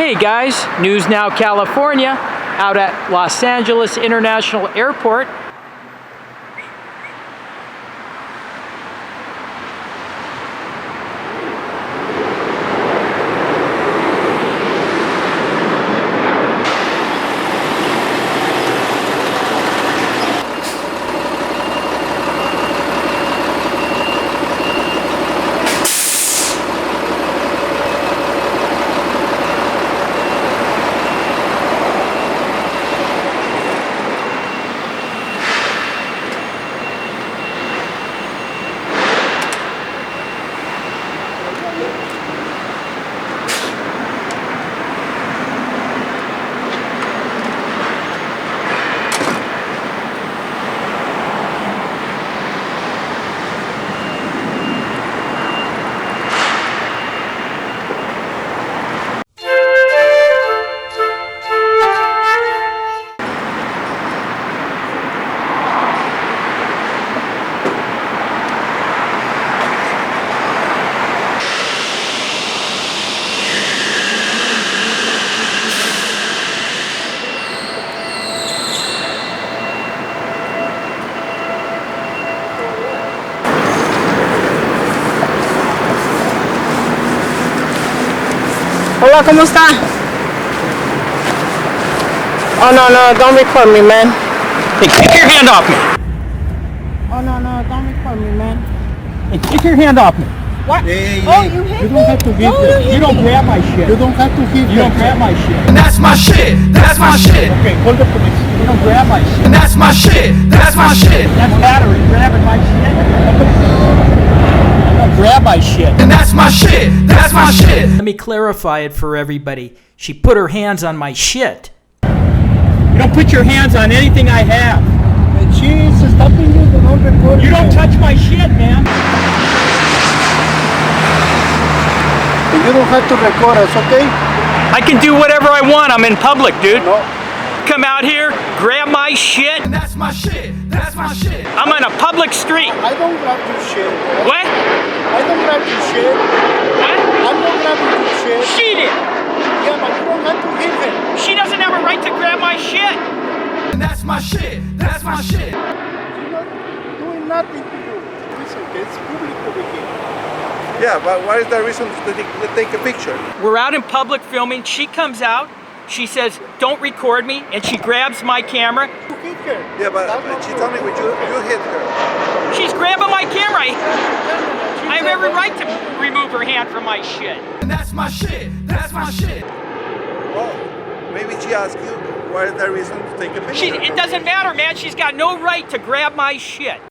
Hey guys, News Now California, out at Los Angeles International Airport. Hola, ¿cómo está? Oh, no, don't record me, man. Hey, take your hand off me! Oh, no, don't record me, man. Hey, take your hand off me! What? Hey, oh, you hit you me? don't have to hit them. You don't grab my shit. You don't have to hit them. You don't grab my shit. And that's my shit, that's my shit. Okay, hold the police. You don't grab my shit. And that's my shit, that's my shit. That's battery, grabbing my shit. You don't grab my shit. And that's my shit, that's my shit. Let me clarify it for everybody. She put her hands on my shit. You don't put your hands on anything I have. And she's stopping you, don't record. You don't touch my shit, man. You don't have to record us, okay? I can do whatever I want. I'm in public, dude. No. Come out here, grab my shit. And that's my shit, that's my shit. I'm on a public street. I don't grab your shit. What? I don't grab your shit. What? I'm not grabbing your shit. She did. Yeah, but you don't have to hit them. She doesn't have a right to grab my shit. And that's my shit, that's my shit. You're not doing nothing to you. It's okay, it's public over here. Yeah, but what is the reason to take a picture? We're out in public filming. She comes out. She says, "Don't record me," and she grabs my camera. You hit her. Yeah, but That's not she true. told me you hit her. She's grabbing my camera. I have every right to remove her hand from my shit. And that's my shit, that's my shit. Well, maybe she asked you what is the reason to take a picture. It doesn't matter, man. She's got no right to grab my shit.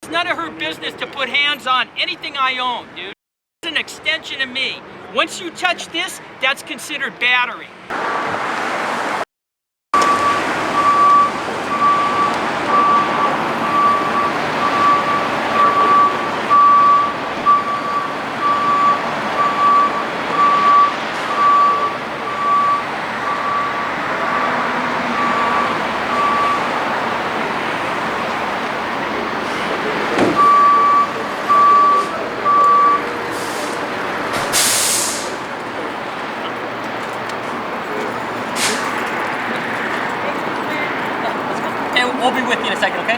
It's none of her business to put hands on anything I own, dude. It's an extension of me. Once you touch this, that's considered battery. We'll be with you in a second, okay?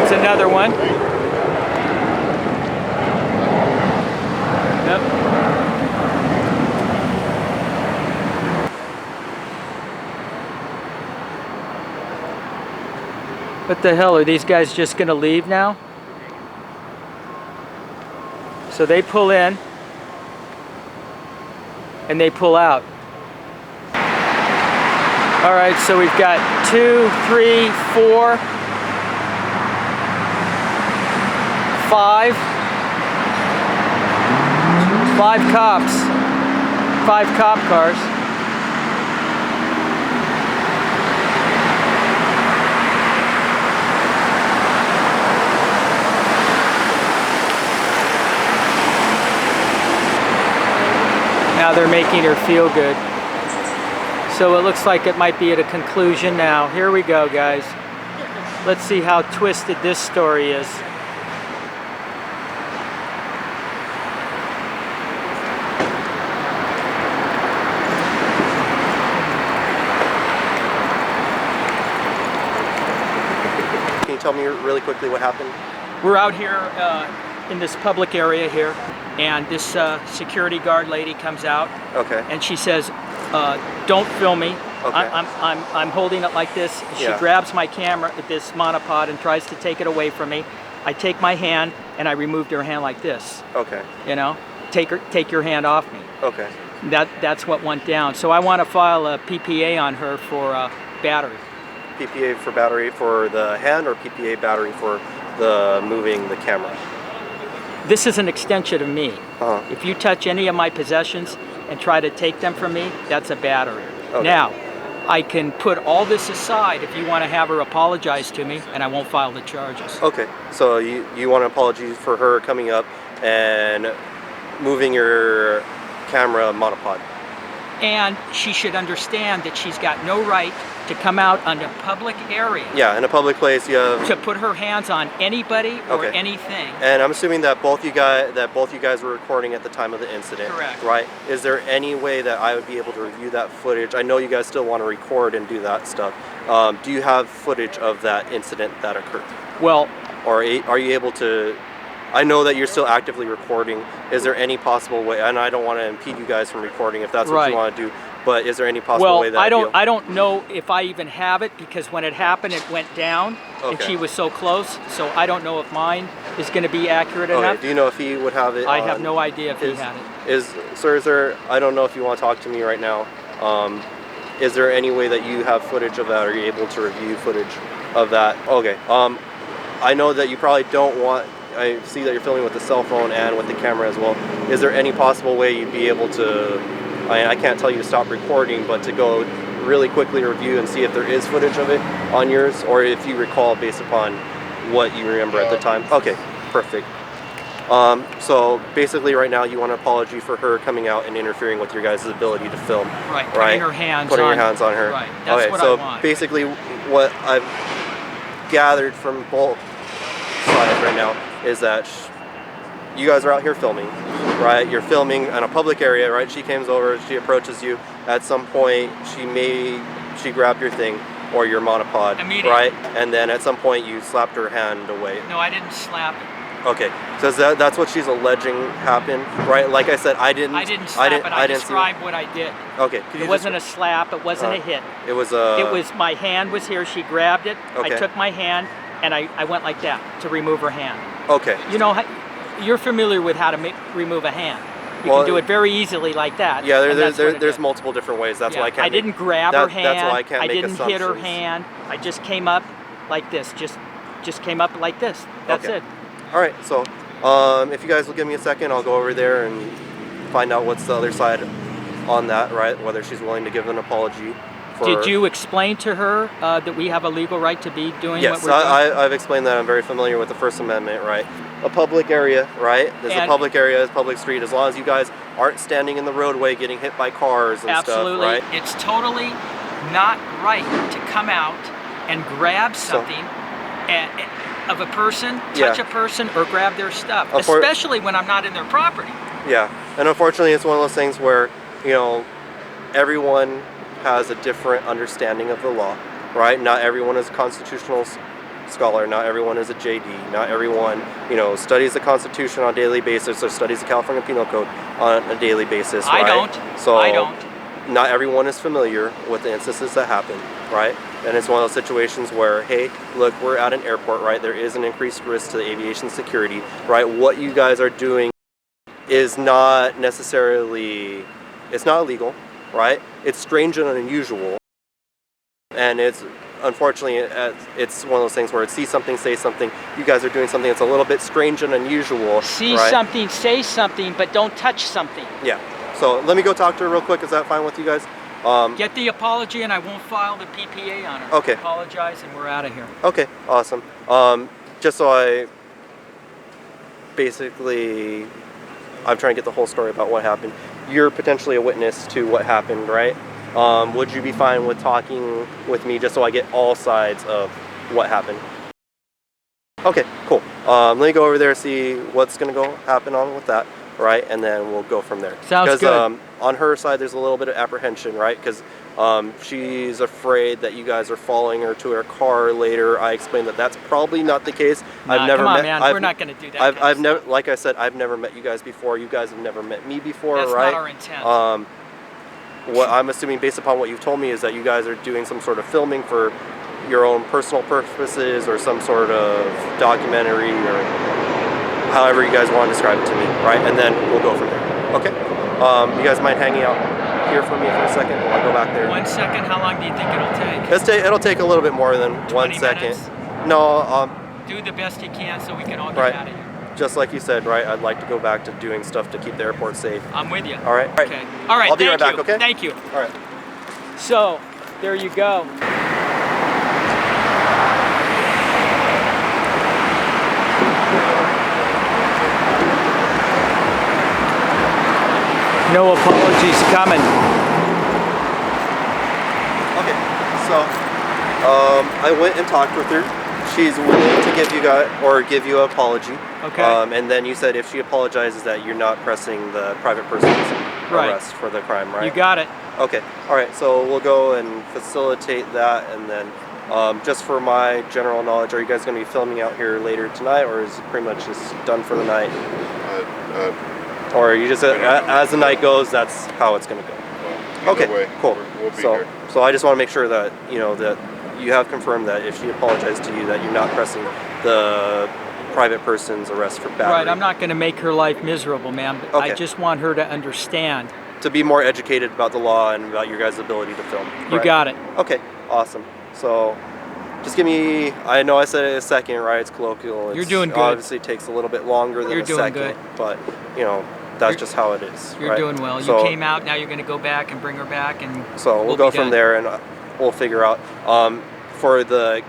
Another one. Yep. What the hell, are these guys just gonna leave now? So they pull in. and they pull out. All right, so we've got 2, 3, 4, 5 cops, 5 cop cars. Now they're making her feel good. So it looks like it might be at a conclusion now. Here we go, guys. Let's see how twisted this story is. Can you tell me really quickly what happened? We're out here in this public area here, and this security guard lady comes out. Okay. And she says, "Don't film me." Okay. I'm holding it like this. She Yeah. grabs my camera, this monopod, and tries to take it away from me. I take my hand and I removed her hand like this. Okay. You know, take your hand off me. Okay. That's what went down. So I want to file a PPA on her for battery. PPA for battery for the hand, or PPA battery for the moving the camera? This is an extension of me. Uh-huh. If you touch any of my possessions and try to take them from me, that's a battery. Okay. Now, I can put all this aside if you want to have her apologize to me, and I won't file the charges. Okay. So you want an apology for her coming up and moving your camera monopod? And she should understand that she's got no right to come out on a public area Yeah, in a public place you have. to put her hands on anybody or Okay. anything. And I'm assuming that both you guys were recording at the time of the incident. Correct. Right? Is there any way that I would be able to review that footage? I know you guys still want to record and do that stuff. Do you have footage of that incident that occurred? Well, Or are you able to? I know that you're still actively recording. Is there any possible way? And I don't want to impede you guys from recording if that's what Right. you want to do. But is there any possible way that I don't know if I even have it, because when it happened, it went down, and Okay. she was so close. So I don't know if mine is going to be accurate Okay. enough. Do you know if he would have it? I have no idea if he is- had it. Is there? I don't know if you want to talk to me right now. Is there any way that you have footage of that? Are you able to review footage of that? Okay. I know that you probably don't want. I see that you're filming with the cell phone and with the camera as well. Is there any possible way you'd be able to? I can't tell you to stop recording, but to go really quickly review and see if there is footage of it on yours, or if you recall based upon what you remember at the time. Okay, perfect. So basically right now you want an apology for her coming out and interfering with your guys' ability to film. Right, putting your hands Putting on- your hands on her. Right, that's okay, what so I want. basically what I've gathered from both sides right now is that you guys are out here filming, right? You're filming in a public area, right? She comes over, she approaches you. At some point, she grabbed your thing or your monopod, Immediately. right? And then at some point, you slapped her hand away. No, I didn't slap it. Okay, so that's what she's alleging happened, right? Like I said, I didn't slap it. I didn't see described what I did. Okay, could you It wasn't a slap. It wasn't a hit. It was It was, my hand was here. She grabbed it. Okay. I took my hand and I went like that to remove her hand. Okay. You know, you're familiar with how to remove a hand. You Well, can do it very easily like that. Yeah, and that's what it there's did. multiple different ways. That's Yeah, why I can't. I didn't grab her hand. That's why I can't make didn't hit her assumptions. hand. I just came up like this. Just came up like this. That's Okay. it. All right, so if you guys will give me a second, I'll go over there and find out what's the other side on that, right? Whether she's willing to give an apology. Did you explain to her that we have a legal right to be doing Yes, what we're doing? I've explained that. I'm very familiar with the First Amendment, right? A public area, right? There's a public area, it's a public street. As long as you guys aren't standing in the roadway getting hit by cars and Absolutely. stuff, right? It's totally not right to come out and grab something of a person, touch Yeah. a person, or grab their stuff, Of course. especially when I'm not in their property. Yeah, and unfortunately, it's one of those things where, you know, everyone has a different understanding of the law, right? Not everyone is a constitutional scholar. Not everyone is a JD. Not everyone, you know, studies the Constitution on a daily basis or studies the California Penal Code on a daily basis, right? I don't. So I don't. Not everyone is familiar with the instances that happen, right? And it's one of those situations where, hey, look, we're at an airport, right? There is an increased risk to the aviation security, right? What you guys are doing is not necessarily It's not illegal, right? It's strange and unusual, and it's unfortunately it's one of those things where it's see something, say something. You guys are doing something that's a little bit strange and unusual. See right? something, say something, but don't touch something. Yeah. So let me go talk to her real quick. Is that fine with you guys? Get the apology, and I won't file the PPA on her. Okay. Apologize, and we're out of here. Okay, awesome. Just so I'm trying to get the whole story about what happened. You're potentially a witness to what happened, right? Would you be fine with talking with me just so I get all sides of what happened? Okay, cool. Let me go over there, see what's gonna happen on with that, right? And then we'll go from there. Sounds good. On her side, there's a little bit of apprehension, right? Because she's afraid that you guys are following her to her car later. I explained that that's probably not the case. Nah, come on, man. We're not going to do that. I've never, like I said, I've never met you guys before. You guys have never met me before, that's right? That's not our intent. What I'm assuming, based upon what you've told me, is that you guys are doing some sort of filming for your own personal purposes, or some sort of documentary, or however you guys want to describe it to me, right? And then we'll go from there. Okay. You guys mind hanging out here for me for a second while I go back there? 1 second. How long do you think it'll take? It'll take a little bit more than 1 second. Minutes? No. Do the best you can so we can all get right. out of here. Just like you said, right? I'd like to go back to doing stuff to keep the airport safe. I'm with you. All right. Okay. All right. I'll be right back. You. Okay. Thank you. All right. So there you go. No apologies coming. Okay, so I went and talked with her. She's willing to give you an apology. Okay. And then you said if she apologizes that you're not pressing the private person's arrest for the crime, right? You got it. Okay. All right. So we'll go and facilitate that, and then just for my general knowledge, are you guys going to be filming out here later tonight, or is it pretty much just done for the night? Or you just as the night goes, that's how it's going to go. Well, okay, way, cool. We'll be here. So I just want to make sure that that you have confirmed that if she apologized to you, that you're not pressing the private person's arrest for battery. Right. I'm not going to make her life miserable, man. But okay. I just want her to understand. To be more educated about the law and about your guys' ability to film. You got it. Okay, awesome. So just give me, I know I said it a second, right? It's colloquial. You're doing good. Obviously takes a little bit longer than You're a doing second. good. But, that's just how it is. You're right? doing well. So, you came out, now you're going to go back and bring her back. And so we'll go from there, and we'll figure out. For the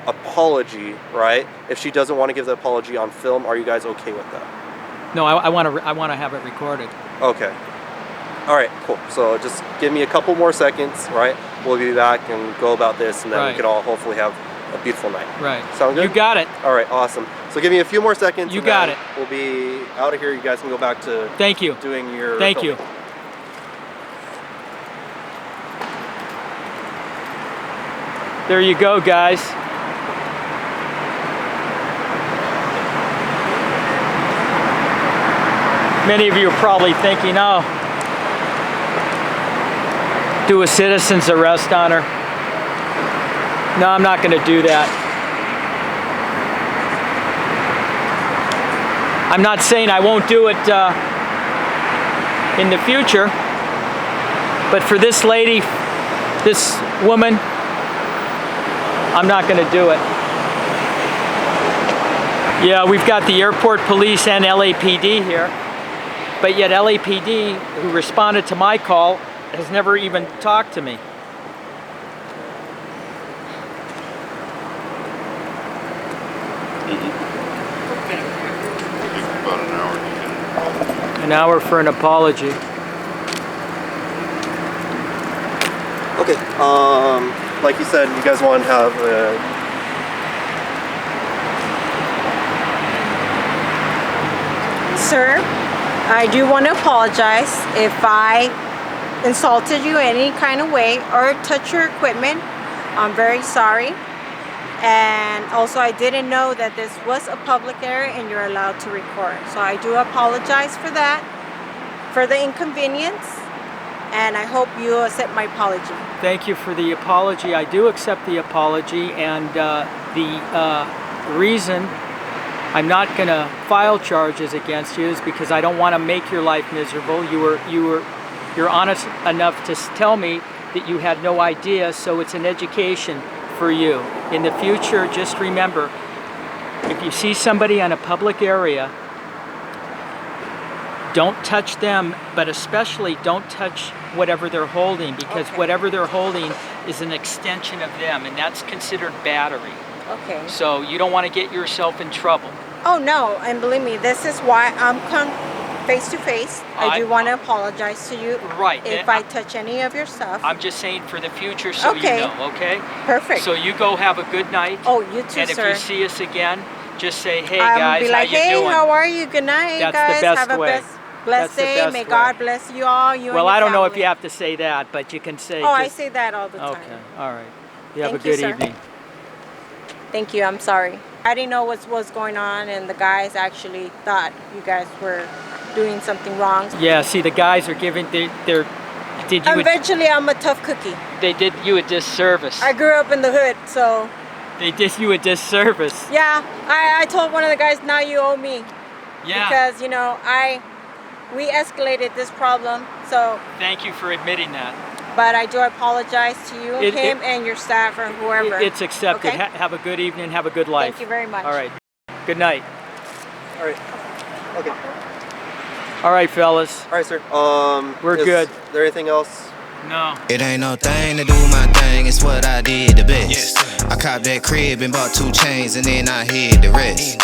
apology, right? If she doesn't want to give the apology on film, are you guys okay with that? No, I want to have it recorded. Okay. All right, cool. So just give me a couple more seconds, right? We'll be back and go about this, and then we can all hopefully have a beautiful night. Right. Sound good? You got it. All right, awesome. So give me a few more seconds. You got it. We'll be out of here. You guys can go back to Thank you. Doing your Thank you. There you go, guys. Many of you are probably thinking, oh, do a citizen's arrest on her. No, I'm not going to do that. I'm not saying I won't do it in the future, but for this lady, this woman, I'm not going to do it. Yeah, we've got the airport police and LAPD here, but yet LAPD, who responded to my call, has never even talked to me. About an hour to get it. An hour for an apology. Okay. Like you said, you guys want to have Sir, I do want to apologize if I insulted you any kind of way or touched your equipment. I'm very sorry. And also, I didn't know that this was a public area and you're allowed to record. So I do apologize for that, for the inconvenience, and I hope you accept my apology. Thank you for the apology. I do accept the apology, and the reason I'm not going to file charges against you is because I don't want to make your life miserable. You were you're honest enough to tell me that you had no idea, so it's an education for you. In the future, just remember, if you see somebody on a public area, don't touch them, but especially don't touch whatever they're holding, because whatever they're holding is an extension of them, and that's considered battery. Okay. So you don't want to get yourself in trouble. Oh no, and believe me, this is why I'm face to face. I do want to apologize to you. Right. If I touch any of your stuff. I'm just saying for the future, so you know, okay? Perfect. So you go have a good night. Oh, you too, and sir. if you see us again, just say, hey I'll guys, be like, how you hey, doing? how are you? Good night, That's guys. the best have a way. blessed day. That's the May best God way. bless you all. You Well, and I your don't know if family. you have to say that, but you can say. Oh, I say that all the time. Okay, all right. You have Thank a good you, sir. evening. Thank you. I'm sorry. I didn't know what was going on, and the guys actually thought you guys were doing something wrong. Yeah, see, the guys are giving, they're did you Eventually, I'm a tough cookie. they did you a disservice. I grew up in the hood, so They did you a disservice. yeah. I told one of the guys, now you owe me. Yeah. Because, you know, we escalated this problem, so, Thank you for admitting that. but I do apologize to you, him, and your staff, or whoever. It's accepted. Okay? Have a good evening. Have a good life. Thank you very much. All right. Good night. All right. Okay. All right, fellas. All right, sir. We're is good. there anything else? No. It ain't no thing to do my thing, it's what I did the best. I copped that crib and bought 2 chains and then I hid the rest.